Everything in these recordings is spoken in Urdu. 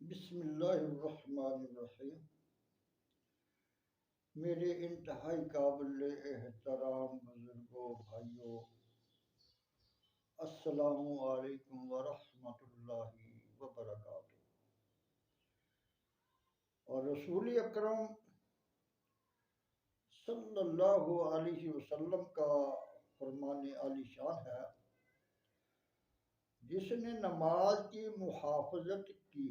بسم اللہ الرحمن الرحیم۔ میرے انتہائی قابل احترام بزرگوں، بھائیوں، السلام علیکم ورحمۃ اللہ وبرکاتہ۔ اور رسول اکرم صلی اللہ علیہ وسلم کا فرمان عالی شان ہے، جس نے نماز کی محافظت کی،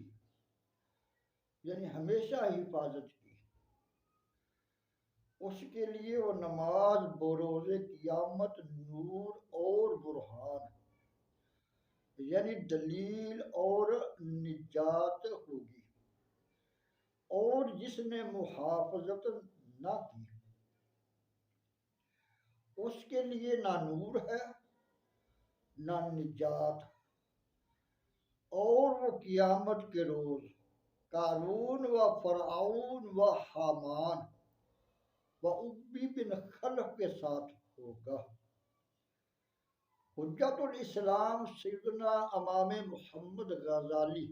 یعنی ہمیشہ حفاظت کی، اس کے لیے وہ نماز بروز قیامت نور اور برہان، یعنی دلیل اور نجات ہوگی۔ اور جس نے محافظت نہ کی، اس کے لیے نہ نور ہے نہ نجات، اور وہ قیامت کے روز قارون و فرعون و حامان و ابی بن خلف کے ساتھ ہوگا۔ حجت الاسلام سیدنا امام محمد غزالی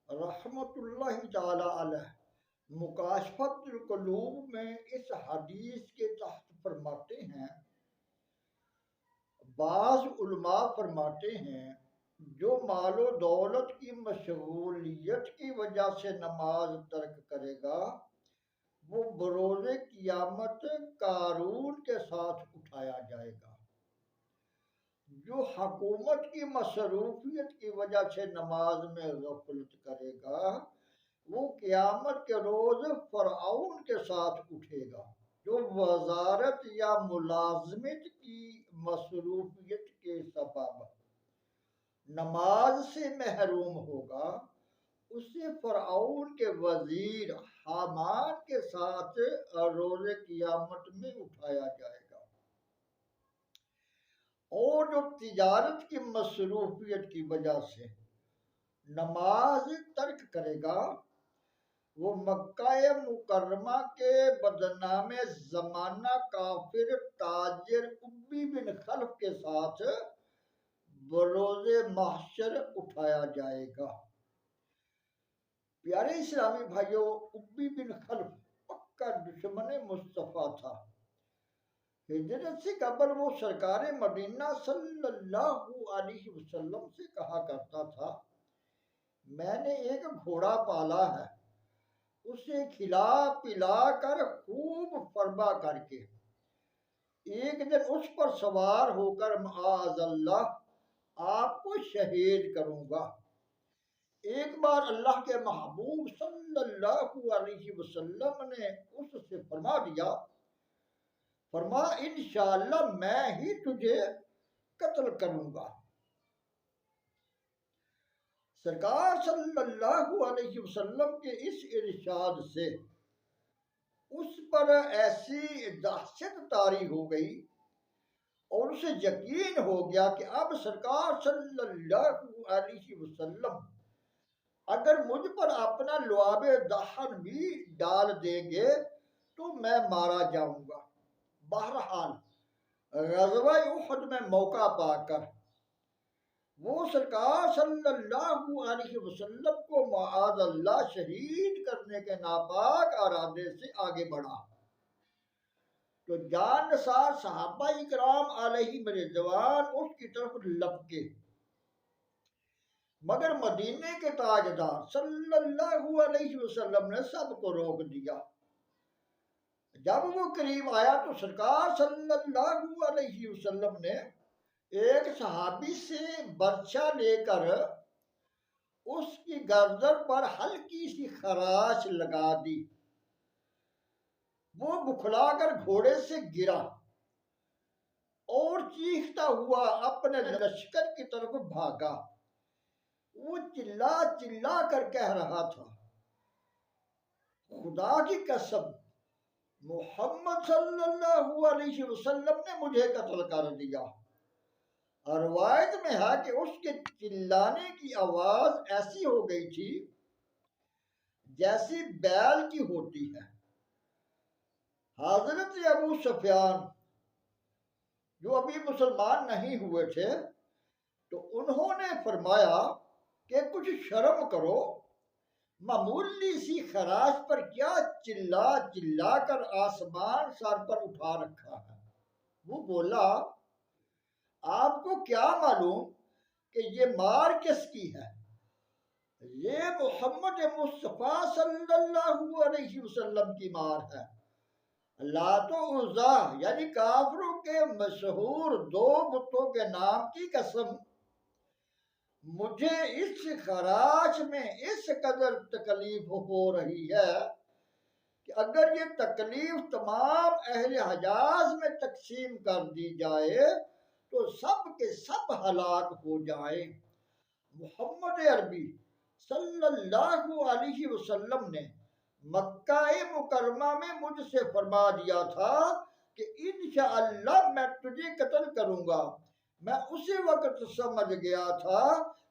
رحمۃ اللہ تعالی علیہ مکاشفۃ القلوب میں اس حدیث کے تحت فرماتے ہیں، بعض علماء فرماتے ہیں جو مال و دولت کی مشغولیت کی وجہ سے نماز ترک کرے گا، وہ بروز قیامت قارون کے ساتھ اٹھایا جائے گا۔ جو حکومت کی مصروفیت کی وجہ سے نماز میں غفلت کرے گا، وہ قیامت کے روز فرعون کے ساتھ اٹھے گا۔ جو وزارت یا ملازمت کی مصروفیت کے سبب نماز سے محروم ہوگا، اسے فرعون کے وزیر حامان کے ساتھ روز قیامت میں اٹھایا جائے گا۔ اور جو تجارت کی مصروفیت کی وجہ سے نماز ترک کرے گا، وہ مکہ مکرمہ کے بدنام زمانہ کافر تاجر ابی بن خلف کے ساتھ بروز محشر اٹھایا جائے گا۔ پیارے اسلامی بھائیوں، ابی بن خلف پکا دشمن مصطفیٰ تھا۔ ہجرت سے قبل وہ سرکار مدینہ صلی اللہ علیہ وسلم سے کہا کرتا تھا، میں نے ایک گھوڑا پالا ہے، اسے کھلا پلا کر خوب فربا کر کے ایک دن اس پر سوار ہو کر معاذ اللہ آپ کو شہید کروں گا۔ ایک بار اللہ کے محبوب صلی اللہ علیہ وسلم نے اس سے فرما دیا، فرما انشاءاللہ میں ہی تجھے قتل کروں گا۔ سرکار صلی اللہ علیہ وسلم کے اس ارشاد سے اس پر ایسی دہشت طاری ہو گئی اور اسے یقین ہو گیا کہ اب سرکار صلی اللہ علیہ وسلم اگر مجھ پر اپنا لعاب دہن بھی ڈال دیں گے تو میں مارا جاؤں گا۔ بہرحال غزوہ احد میں موقع پا کر وہ سرکار صلی اللہ علیہ وسلم کو معاذ اللہ شہید کرنے کے ناپاک ارادے سے آگے بڑھا تو جان نثار صحابہ اکرام علیہم رضوان اس کی طرف لپکے، مگر مدینے کے تاجدار صلی اللہ علیہ وسلم نے سب کو روک دیا۔ جب وہ قریب آیا تو سرکار صلی اللہ علیہ وسلم نے ایک صحابی سے برچہ لے کر اس کی گردن پر ہلکی سی خراش لگا دی۔ وہ بکھلا کر گھوڑے سے گرا اور چیختا ہوا اپنے لشکر کی طرف بھاگا۔ وہ چلا چلا کر کہہ رہا تھا، خدا کی قسم، محمد صلی اللہ علیہ وسلم نے مجھے قتل کر دیا۔ روایت میں ہے کہ اس کے چلانے کی آواز ایسی ہو گئی تھی جیسی بیل کی ہوتی ہے۔ حضرت ابو سفیان جو ابھی مسلمان نہیں ہوئے تھے تو انہوں نے فرمایا کہ کچھ شرم کرو، معمولی سی خراش پر کیا چلا چلا کر آسمان سر پر اٹھا رکھا ہے۔ وہ بولا آپ کو کیا معلوم کہ یہ مار کس کی ہے؟ یہ محمد مصطفیٰ صلی اللہ علیہ وسلم کی مار ہے۔ لات و عزا یعنی کافروں کے مشہور دو بتوں کے نام کی قسم، مجھے اس خراش میں اس قدر تکلیف ہو رہی ہے کہ اگر یہ تکلیف تمام اہل حجاز میں تقسیم کر دی جائے تو سب کے سب ہلاک ہو جائیں۔ محمد عربی صلی اللہ علیہ وسلم نے مکہ مکرمہ میں مجھ سے فرما دیا تھا کہ انشاءاللہ میں تجھے قتل کروں گا۔ میں اسی وقت سمجھ گیا تھا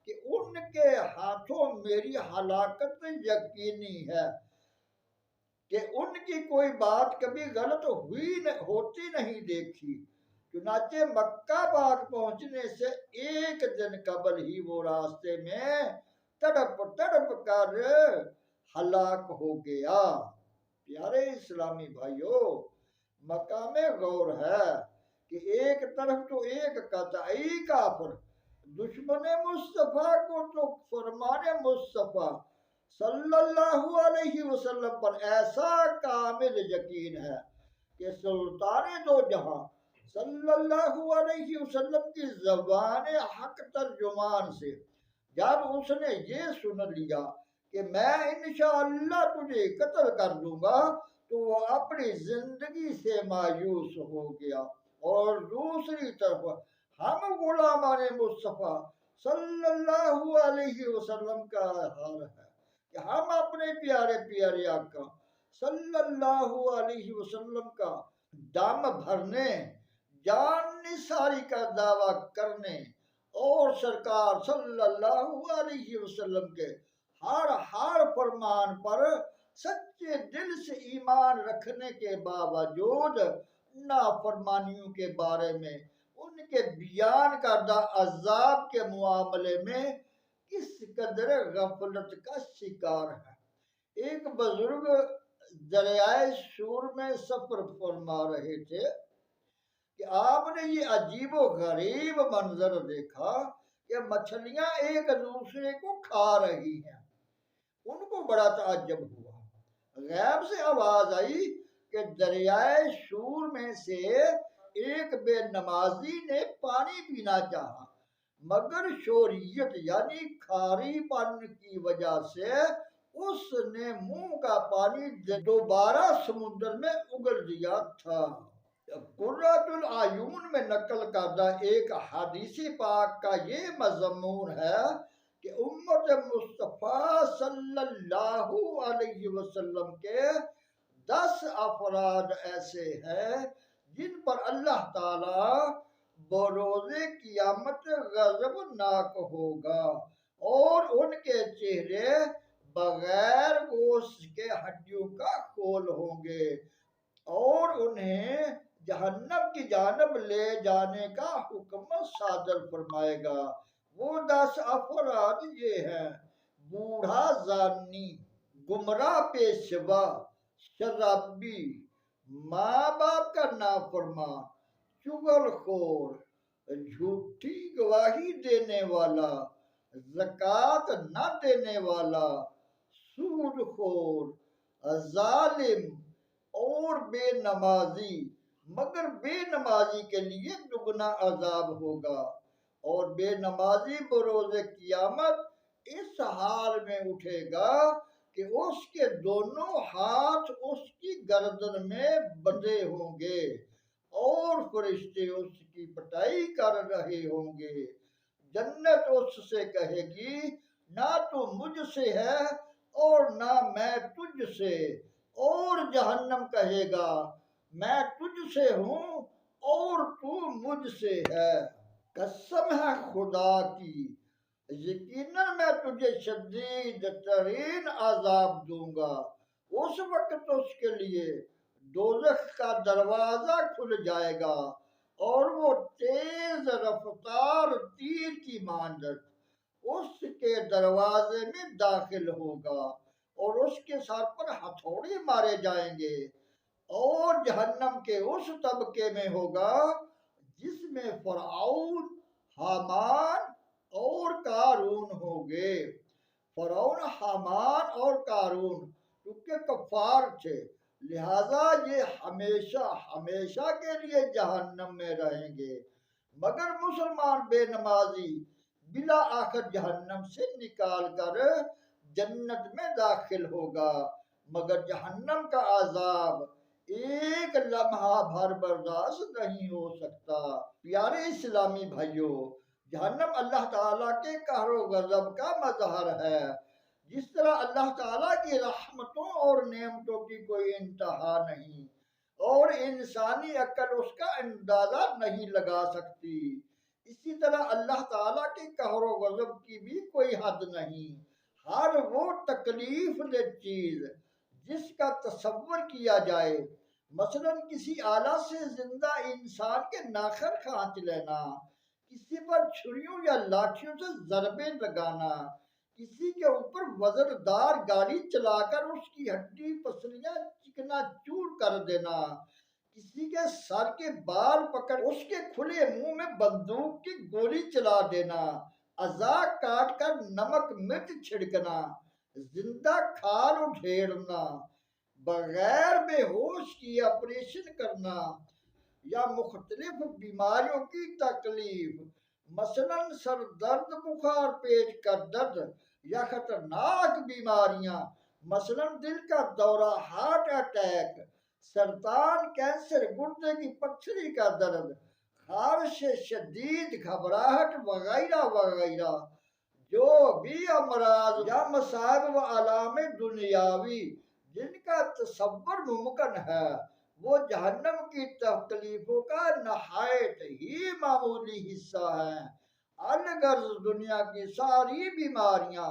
کہ ان کے ہاتھوں میری ہلاکت یقینی ہے، کہ ان کی کوئی بات کبھی غلط ہوتی نہیں دیکھی۔ چنانچہ مکہ پاک پہنچنے سے ایک دن قبل ہی وہ راستے میں تڑپ تڑپ کر ہلاک ہو گیا۔ پیارے اسلامی بھائیوں، مقام غور ہے کہ ایک طرف تو ایک قطعی کافر دشمن مصطفیٰ کو تو فرمان مصطفیٰ صلی اللہ علیہ وسلم پر ایسا کامل یقین ہے کہ سلطان دو جہاں صلی اللہ علیہ وسلم کی زبان حق ترجمان سے جب اس نے یہ سن لیا کہ میں انشاءاللہ تجھے قتل کر دوں گا تو وہ اپنی زندگی سے مایوس ہو گیا۔ اور دوسری طرف ہم غلامان مصطفیٰ صلی اللہ علیہ وسلم کا حال ہے کہ ہم اپنے پیارے پیارے آقا صلی اللہ علیہ وسلم کا دم بھرنے، جان نثاری کا دعویٰ کرنے اور سرکار صلی اللہ علیہ وسلم کے ہر فرمان پر سچے دل سے ایمان رکھنے کے باوجود نافرمانیوں کے بارے میں ان کے بیان کردہ عذاب کے معاملے میں کس قدر غفلت کا شکار ہے۔ ایک بزرگ دریائے سور میں سفر فرما رہے تھے کہ آپ نے یہ عجیب و غریب منظر دیکھا کہ مچھلیاں ایک دوسرے کو کھا رہی ہیں۔ ان کو بڑا تعجب ہوا۔ غیب سے آواز آئی کہ دریائے سور میں سے ایک بے نمازی نے پانی پینا چاہا، مگر شوریت یعنی کھاری پن کی وجہ سے اس نے منہ کا پانی دوبارہ سمندر میں اگل دیا تھا۔ قرۃ العیون میں نقل کردہ ایک حدیث پاک کا یہ مضمون ہے کہ امت مصطفیٰ صلی اللہ علیہ وسلم کے 10 افراد ایسے ہیں جن پر اللہ تعالی بروز قیامت غضبناک ہوگا اور ان کے چہرے بغیر گوشت کے ہڈیوں کا خول ہوں گے اور انہیں جہنم کی جانب لے جانے کا حکم صادر فرمائے گا۔ وہ 10 افراد یہ ہیں: بوڑھا زانی، گمراہ پیشوا، شرابی، ماں باپ کا نافرمان، چغل خور، جھوٹی گواہی دینے والا، زکوٰۃ نہ دینے والا، سود خور، ظالم اور بے نمازی، مگر بے نمازی کے لیے دگنا عذاب ہوگا۔ اور بے نمازی بروز قیامت اس حال میں اٹھے گا کہ اس کے دونوں ہاتھ اس کی گردن میں بندھے ہوں گے اور فرشتے اس کی پٹائی کر رہے ہوں گے۔ جنت اس سے کہے گی نہ تو مجھ سے ہے اور نہ میں تجھ سے، اور جہنم کہے گا میں تجھ سے ہوں اور تو مجھ سے ہے۔ قسم ہے خدا کی، یقیناً میں تجھے شدید ترین عذاب دوں گا۔ اس وقت اس کے لیے دوزخ کا دروازہ کھل جائے گا اور وہ تیز رفتار تیر کی مانند اس کے دروازے میں داخل ہوگا۔ اور اس کے سر پر ہتھوڑے مارے جائیں گے، اور جہنم کے اس طبقے میں ہوگا جس میں فرعون، حامان اور قارون ہوں گے۔ فرعون، حامان اور قارون کیونکہ کفار تھے، لہذا یہ ہمیشہ ہمیشہ کے لیے جہنم میں رہیں گے، مگر مسلمان بے نمازی بلا آخر جہنم سے نکال کر جنت میں داخل ہوگا، مگر جہنم کا عذاب ایک لمحہ بھر برداشت نہیں ہو سکتا۔ پیارے اسلامی بھائیوں، جہنم اللہ تعالیٰ کے قہر و غضب کا مظہر ہے۔ جس طرح اللہ تعالیٰ کی رحمتوں اور نعمتوں کی کوئی انتہا نہیں، اور انسانی عقل اس کا اندازہ نہیں لگا سکتی، اسی طرح اللہ تعالیٰ کے قہر و غضب کی بھی کوئی حد نہیں۔ ہر وہ تکلیف دہ چیز جس کا تصور کیا جائے، مثلا کسی آلہ سے زندہ انسان کے ناخن کھانچ لینا، کسی پر چھریوں یا لاٹھیوں سے ضربیں لگانا، کسی کے اوپر وزردار گاڑی چلا کر اس کی ہڈی پسلیاں چکنا چور کر دینا، کسی کے سر کے بال پکڑ اس کے کھلے منہ میں بندوق کی گولی چلا دینا، اعضاء کاٹ کر نمک مرچ چھڑکنا، زندہ کھال ادھیڑنا، بغیر بے ہوش کی آپریشن کرنا، یا مختلف بیماریوں کی تکلیف، مثلا سر درد، بخار، پیٹ کا درد، یا خطرناک بیماریاں، مثلا دل کا دورہ، ہارٹ اٹیک، سرطان، کینسر، گردے کی پتھری کا درد، خارش شدید، گھبراہٹ وغیرہ وغیرہ۔ جو بھی امراض یا مصائب و علام دنیاوی جن کا تصور ممکن ہے، وہ جہنم کی تکلیفوں کا نہایت ہی معمولی حصہ ہیں۔ الغرض دنیا کی ساری بیماریاں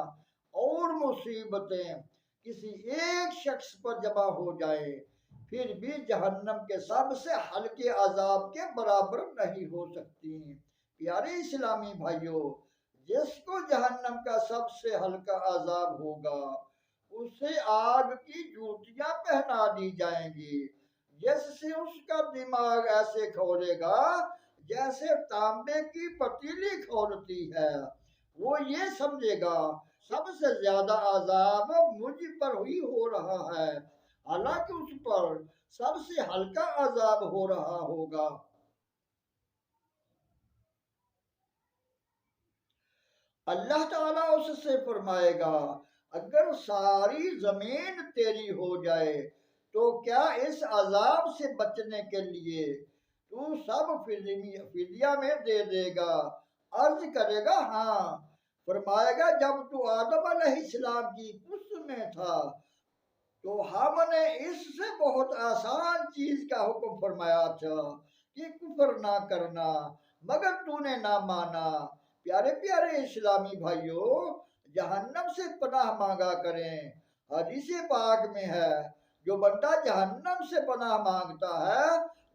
اور مصیبتیں کسی ایک شخص پر جمع ہو جائیں، پھر بھی جہنم کے سب سے ہلکے عذاب کے برابر نہیں ہو سکتی۔ پیارے اسلامی بھائیوں، جس کو جہنم کا سب سے ہلکا عذاب ہوگا، اسے آگ کی جوتیاں پہنا دی جائیں گی، جس سے اس کا دماغ ایسے کھولے گا جیسے تانبے کی پتیلی کھولتی ہے۔ وہ یہ سمجھے گا سب سے زیادہ عذاب مجھ پر ہی ہو رہا ہے، حالانکہ اس پر سب سے ہلکا عذاب ہو رہا ہوگا۔ اللہ تعالیٰ اس سے فرمائے گا، اگر ساری زمین تیری ہو جائے تو کیا اس عذاب سے بچنے کے لیے تو سب فدیہ میں دے دے گا؟ عرض کرے گا ہاں۔ فرمائے گا، جب تو آدم علیہ السلام کی پشت میں تھا تو ہم نے اس سے بہت آسان چیز کا حکم فرمایا تھا کہ کفر نہ کرنا، مگر تو نے نہ مانا۔ پیارے پیارے اسلامی بھائیوں، جہنم سے پناہ مانگا کریں۔ حدیث پاک میں ہے، جو بندہ جہنم سے پناہ مانگتا ہے،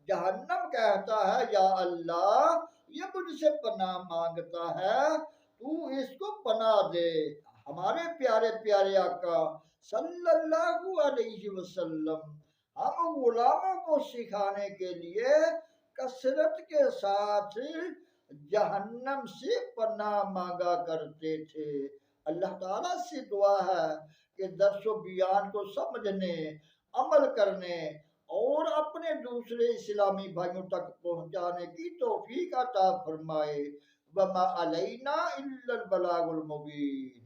جہنم کہتا ہے یا اللہ، یہ مجھ سے پناہ مانگتا ہے، تو اس کو پناہ دے۔ ہمارے پیارے پیارے آقا صلی اللہ علیہ وسلم ہم غلاموں کو سکھانے کے لیے کثرت کے ساتھ جہنم سے پناہ مانگا کرتے تھے۔ اللہ تعالیٰ سے دعا ہے کہ درس و بیان کو سمجھنے، عمل کرنے اور اپنے دوسرے اسلامی بھائیوں تک پہنچانے کی توفیق عطا فرمائے۔ وما علینا الا البلاغ المبین۔